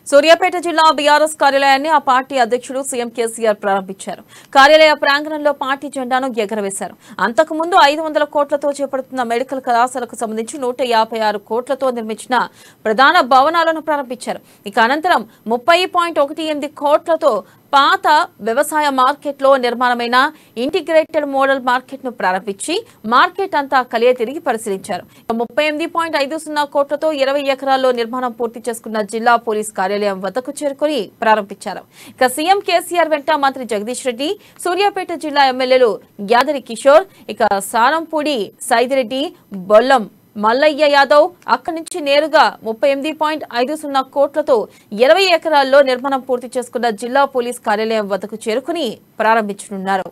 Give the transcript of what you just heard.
సూర్యాపేట జిల్లా బీఆర్ఎస్ కార్యాలయాన్ని ఆ పార్టీ అధ్యక్షుడు సీఎం కేసీఆర్ ప్రారంభించారు. కార్యాలయ ప్రాంగణంలో పార్టీ జెండాను ఎగరవేశారు. అంతకుముందు 500 కోట్లతో చేపడుతున్న మెడికల్ కళాశాలకు సంబంధించి 156 కోట్లతో నిర్మించిన ప్రధాన భవనాలను ప్రారంభించారు. ఇక అనంతరం 30.18 కోట్లతో పాత వ్యవసాయ మార్కెట్లో నిర్మాణమైన ఇంటిగ్రేటెడ్ మోడల్ మార్కెట్ ను ప్రారంభించి మార్కెట్ అంతా కలియ తిరిగి పరిశీలించారు. 38.50 కోట్లతో 20 ఎకరాల్లో నిర్మాణం పూర్తి చేసుకున్న జిల్లా పోలీస్ కార్యాలయం వద్దకు చేరుకుని ప్రారంభించారు. ఇక సీఎం కేసీఆర్ వెంట మంత్రి జగదీష్ రెడ్డి, సూర్యాపేట జిల్లా ఎమ్మెల్యేలు యాదరి కిషోర్, ఇక సారంపూడి సైదిరెడ్డి, బొల్లం మల్లయ్య యాదవ్ అక్కడి నుంచి నేరుగా 38.50 కోట్లతో 20 ఎకరాల్లో నిర్మాణం పూర్తి చేసుకున్న జిల్లా పోలీస్ కార్యాలయం వద్దకు చేరుకుని ప్రారంభించనున్నారు.